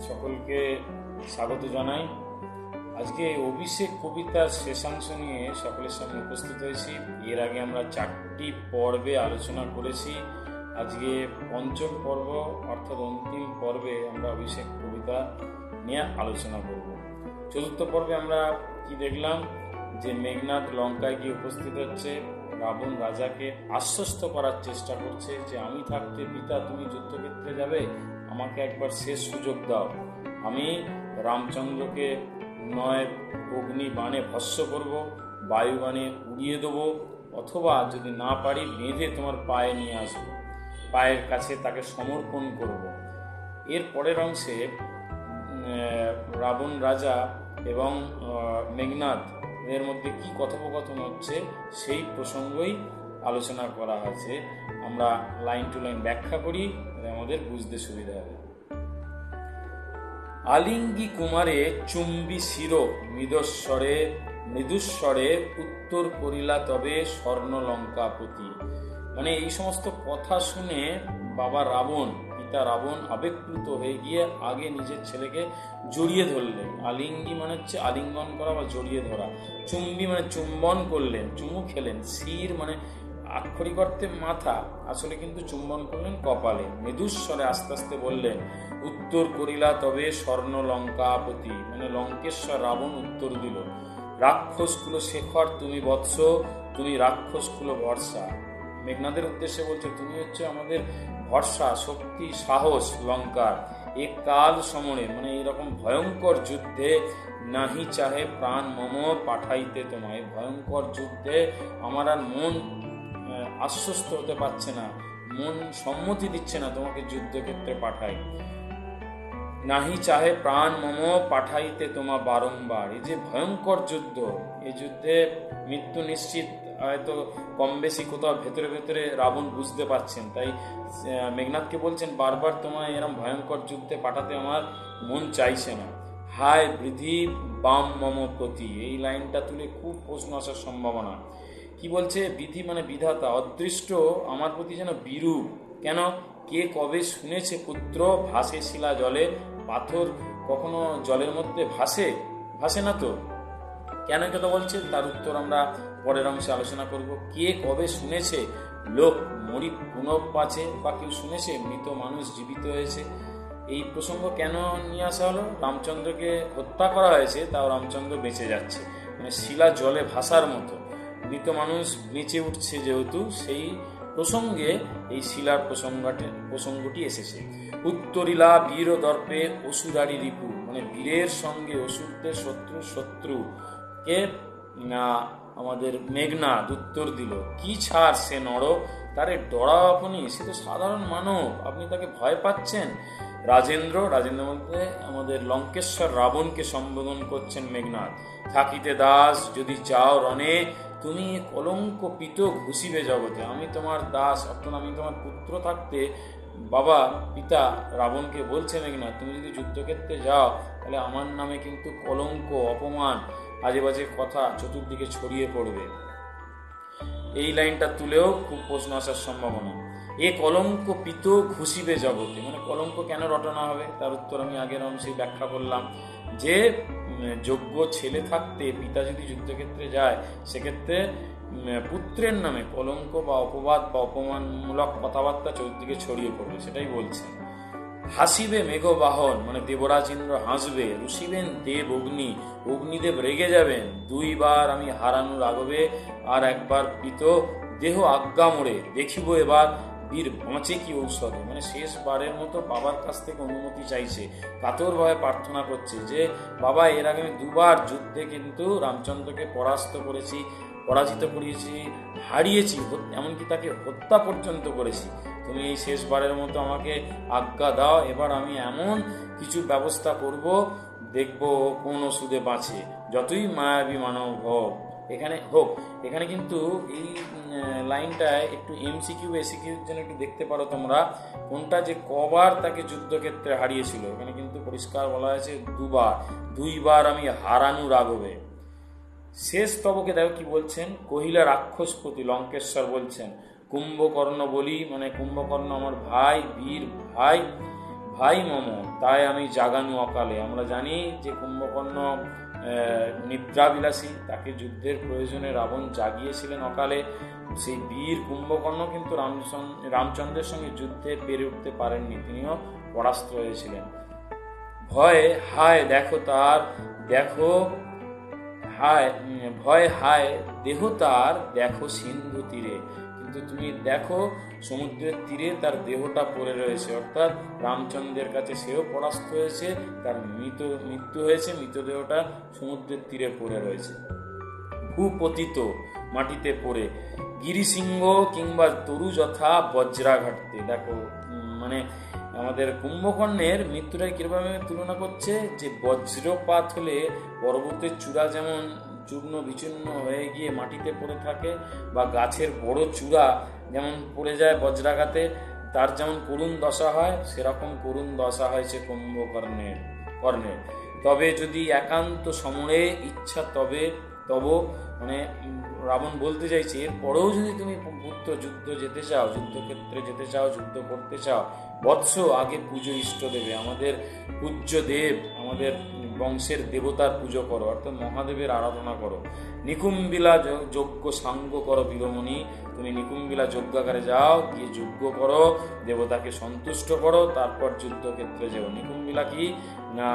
সকলকে স্বাগত জানাই। আজকে অভিষেক কবিতার শেষাংশ নিয়ে সকলের সামনে উপস্থিত হয়েছি। এর আগে আমরা 4টি পর্বে আলোচনা করেছি। আজকে পঞ্চম পর্ব অর্থাৎ অন্তিম পর্বে আমরা অভিষেক কবিতা নিয়ে আলোচনা করব। চতুর্থ পর্বে আমরা কি দেখলাম, যে মেঘনাদ লঙ্কায় গিয়ে উপস্থিত হচ্ছে, রাবণ রাজাকে আশ্বস্ত করার চেষ্টা করছে যে আমি থাকতে পিতা তুমি যুদ্ধক্ষেত্রে যাবে, আমাকে একবার শেষ সুযোগ দাও, আমি রামচন্দ্রকে নয় অগ্নি বাণে ভস্ম করব, বায়ু বাণে উড়িয়ে দেবো, অথবা যদি না পারি বেঁধে তোমার পায়ে নিয়ে আসবো, পায়ের কাছে তাকে সমর্পণ করব। এর পরের অংশে রাবণ রাজা এবং মেঘনাদ এর মধ্যে কি কথোপকথন হচ্ছে সেই প্রসঙ্গই আলোচনা করা হয়েছে। আমরা লাইন টু লাইন ব্যাখ্যা করি, আমাদের বুঝতে সুবিধা হবে। আলিঙ্গি কুমারে চুম্বি শির মৃদুস্বরে উত্তর করিলা তবে স্বর্ণ লঙ্কাপতি। মানে এই সমস্ত কথা শুনে বাবা রাবণ, পিতা রাবণ আবেগপ্লুত হয়ে গিয়ে আগে নিজের ছেলেকে জড়িয়ে ধরলেন। আলিঙ্গি মানে হচ্ছে আলিঙ্গন করা বা জড়িয়ে ধরা, চুম্বি মানে চুম্বন করলেন, চুমু খেলেন, শির মানে আক্ষরিক অর্থে মাথা, আসলে কিন্তু চুম্বন করলেন কপালে। মৃদুস্বরে আস্তে আস্তে বললেন উত্তর করিলা তবে স্বর্ণ লঙ্কাপতি, মানে লঙ্কেশ্বর রাবণ উত্তর দিল, রাক্ষসকুল শেখর তুমি বৎস, তুমি রাক্ষসকুল ভরসা। মেঘনাদের উদ্দেশ্যে বলছে তুমি হচ্ছে আমাদের ভরসা, শক্তি, সাহস লঙ্কার। এ কাল সমরে মানে এরকম ভয়ঙ্কর যুদ্ধে নাহি চাহে প্রাণ মম পাঠাইতে তোমায়, ভয়ঙ্কর যুদ্ধে আমার আর মন আশ্বস্ত হতে পারছে না, মন সম্মতি দিচ্ছে না তোমাকে যুদ্ধক্ষেত্রে পাঠাই। নাহি চাহে প্রাণ মম পাঠাইতে তোমা বারংবার। এই যে ভয়ঙ্কর যুদ্ধ, এই যুদ্ধে মৃত্যু নিশ্চিত, হয়তো কম বেশি কোথাও ভেতরে ভেতরে রাবণ বুঝতে পারছেন, তাই মেঘনাদকে বলছেন বারবার তোমায় এরম ভয়ঙ্কর যুদ্ধে পাঠাতে আমার মন চাইছে না। হায় বৃদ্ধি বাম মম প্রতি, এই লাইনটা তুলে খুব প্রশ্ন আসার সম্ভাবনা। কি বলছে? বিধি মানে বিধাতা, অদৃষ্ট আমার প্রতি যেন বিরূপ। কেন? কে কবে শুনেছে পুত্র ভাসে শিলা জলে? পাথর কখনো জলের মধ্যে ভাসে না তো, কেন কথা বলছে তার উত্তর আমরা পরের অংশে আলোচনা করব। কে কবে শুনেছে লোক মরি পুনঃপাছে, বা কেউ শুনেছে মৃত মানুষ জীবিত হয়েছে? এই প্রসঙ্গ কেন নিয়ে আসা হলো? রামচন্দ্রকে হত্যা করা হয়েছে, তাও রামচন্দ্র বেঁচে যাচ্ছে, মানে শিলা জলে ভাসার মতো, মৃত মানুষ বেঁচে উঠছে যেহেতু, সেই প্রসঙ্গে এই শিলার প্রসঙ্গটি এসেছে। উত্তরিলা বীর দর্পে অসুরারি রিপু, মানে বীরের সঙ্গে অসুরদের শত্রুকে আমাদের মেঘনাদ উত্তর দিল, কি ছাড় সে নর, তারে ডরাও আপনি, সে তো সাধারণ মানব, আপনি তাকে ভয় পাচ্ছেন? রাজেন্দ্র বলতে আমাদের লঙ্কেশ্বর রাবণকে সম্বোধন করছেন মেঘনাদ। থাকিতে দাস যদি যাও রণে, তুমি কলঙ্ক পিত ঘুষিবে জগতে। আমি তোমার দাস, অর্থাৎ আমি তোমার পুত্র থাকতে বাবা পিতা রাবণকে বলছে মেঘনাদ, তুমি যদি যুদ্ধক্ষেত্রে যাও তাহলে আমার নামে কিন্তু কলঙ্ক, অপমান, আজে বাজে কথা চতুর্দিকে ছড়িয়ে পড়বে। এই লাইনটা তুলেও খুব প্রশ্ন আসার সম্ভাবনা। এ কলঙ্ক পিত ঘুষিবে জগতে, মানে কলঙ্ক কেন রটনা হবে তার উত্তর আমি আগের অংশে ব্যাখ্যা করলাম, যে যোগ্য ছেলে থাকতে পিতা যদি যুদ্ধক্ষেত্রে যায়, সেক্ষেত্রে পুত্রের নামে কলঙ্ক বা অপবাদ বা অপমানমূলক কথাবার্তা চতুর্দিকে ছড়িয়ে পড়বে, সেটাই বলছেন। হাসিবে মেঘবাহন, মানে দেবরাজ ইন্দ্র হাসবে, রুষিবেন দেব অগ্নি, অগ্নিদেব রেগে যাবেন, 2 বার আমি হারানো রাগবে, আর একবার পিত দেহ আজ্ঞা মোড়ে, দেখিব এবার বীর বাঁচে কি ঔষধে। মানে শেষবারের মতো বাবার কাছ থেকে অনুমতি চাইছে, কাতরভাবে প্রার্থনা করছে যে বাবা এর আগে আমি 2 বার যুদ্ধে কিন্তু রামচন্দ্রকে পরাজিত করিয়েছি, হারিয়েছি, এমনকি তাকে হত্যা পর্যন্ত করেছি, তুমি এই শেষবারের মতো আমাকে আজ্ঞা দাও, এবার আমি এমন কিছু ব্যবস্থা করব, দেখব কোন ওষুধে বাঁচে, যতই মায়াবী মানব এখানে কিন্তু এই লাইনটায় একটু এমসিকিউ এসিকিউর জন্য একটু দেখতে পারো তোমরা, কোনটা যে কবার তাকে যুদ্ধক্ষেত্রে হারিয়েছিল। এখানে কিন্তু পরিষ্কার বলা হয়েছে 2 বার আমি হারানু রাঘবে। শেষ স্তবকে দেখো কি বলছেন, কহিলা রাক্ষসপতি, লঙ্কেশ্বর বলছেন কুম্ভকর্ণ বলি, মানে কুম্ভকর্ণ আমার ভাই, বীর ভাই, ভাই মম, তাই আমি জাগানু অকালে। আমরা জানি যে কুম্ভকর্ণ নিদ্রাবিলাসী, তাকে যুদ্ধের প্রয়োজনে রাবণ জাগিয়েছিলেন অকালে। সেই বীর কুম্ভকর্ণ কিন্তু রামচন্দ্রের সঙ্গে যুদ্ধে পেরে উঠতে পারেননি, তিনিও পরাস্ত হয়েছিলেন। ভয় হায় দেখো তার, দেখো হায় ভয় হায় দেহ তার, দেখো সিন্ধু তীরে। কিন্তু তুমি দেখো সমুদ্রের তীরে তার দেহটা পড়ে রয়েছে, অর্থাৎ রামচন্দ্রের কাছে সেও পরাস্ত হয়েছে, তার মৃত্যু হয়েছে, মৃতদেহটা সমুদ্রের তীরে পড়ে রয়েছে, ভূপতিত মাটিতে পড়ে। গিরিসিংহ কিংবা তরু যথা বজ্রাঘাটতে। দেখো মানে আমাদের কুম্ভকর্ণের মৃত্যুটাই কিভাবে তুলনা করছে, যে বজ্রপাত হলে পর্বতের চূড়া যেমন চূর্ণ বিচূর্ণ হয়ে গিয়ে মাটিতে পড়ে থাকে, বা গাছের বড় চূড়া যেমন পড়ে যায় বজ্রাঘাতে, তার যেমন করুণ দশা হয়, সেরকম করুণ দশা হয়েছে কুম্ভকর্ণের। তবে যদি একান্ত সমরে ইচ্ছা তব মানে রাবণ বলতে চাইছে, এরপরেও যদি তুমি পুত্র যুদ্ধ যেতে চাও, যুদ্ধক্ষেত্রে যেতে চাও, যুদ্ধ করতে চাও, বৎস আগে পুজো ইষ্ট দেবে, আমাদের পূজ্য দেব, আমাদের বংশের দেবতার পুজো করো, অর্থাৎ মহাদেবের আরাধনা করো। নিকুম্বিলা যজ্ঞ সাঙ্গ করো বীরমণি, তুমি নিকুম্বিলা যজ্ঞাগারে যাও, গিয়ে যজ্ঞ করো, দেবতাকে সন্তুষ্ট করো, তারপর যুদ্ধক্ষেত্রে যাও। নিকুম্বিলা কি না,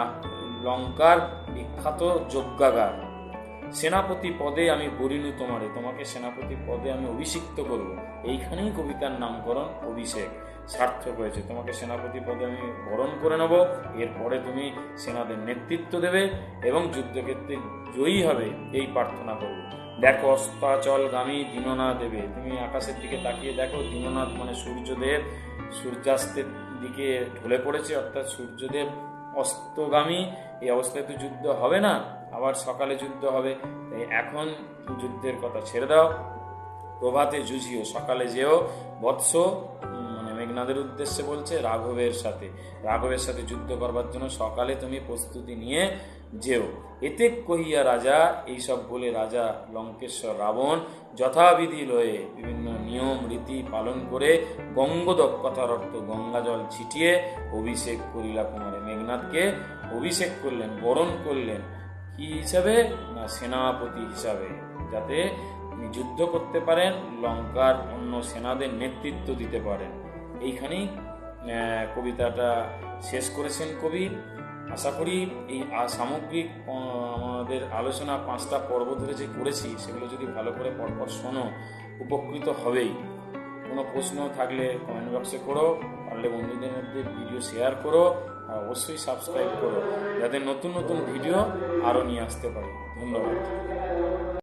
লঙ্কার বিখ্যাত যজ্ঞাগার। সেনাপতি পদে আমি বরিনু তোমারে, তোমাকে সেনাপতি পদে আমি অভিষিক্ত করব। এইখানেই কবিতার নামকরণ অভিষেক সার্থক হয়েছে। তোমাকে সেনাপতি পদে আমি বরণ করে নেব, এরপরে তুমি সেনাদের নেতৃত্ব দেবে এবং যুদ্ধক্ষেত্রে জয়ী হবে, এই প্রার্থনা করব। দেখো অস্তাচলগামী দীননাথ দেবে, তুমি আকাশের দিকে তাকিয়ে দেখো, দীননাথ মানে সূর্যদেব সূর্যাস্তের দিকে ঢলে পড়েছে, অর্থাৎ সূর্যদেব অস্তগামী। এই অবস্থায় তো যুদ্ধ হবে না, আবার সকালে যুদ্ধ হবে, তাই এখন যুদ্ধের কথা ছেড়ে দাও, প্রভাতে যুঝিও, সকালে যেও বৎস, মানে মেঘনাদের উদ্দেশ্যে বলছে, রাঘবের সাথে যুদ্ধ করবার জন্য সকালে তুমি প্রস্তুতি নিয়ে যেও। এতে কহিয়া রাজা, এইসব বলে রাজা লঙ্কেশ্বর রাবণ যথাবিধি লয়ে বিভিন্ন নিয়ম রীতি পালন করে গঙ্গোদক, কথার অর্থ গঙ্গা জল ছিটিয়ে অভিষেক করিলা কুমারে, মেঘনাথকে অভিষেক করলেন, বরণ করলেন, কি হিসাবে না সেনাপতি হিসাবে, যাতে তিনি যুদ্ধ করতে পারেন, লঙ্কার অন্য সেনাদের নেতৃত্ব দিতে পারেন। এইখানেই কবিতাটা শেষ করেছেন কবি। আশা করি এই সামগ্রিক আমাদের আলোচনা 5টা পর্ব ধরে যে করেছি, সেগুলো যদি ভালো করে পরপর শোনো, উপকৃত হবেই। কোনো প্রশ্ন থাকলে কমেন্ট বক্সে করো, পারলে বন্ধুদের মধ্যে ভিডিও শেয়ার করো, আর অবশ্যই সাবস্ক্রাইব করো, যাতে নতুন নতুন ভিডিও আরও নিয়ে আসতে পারি। ধন্যবাদ।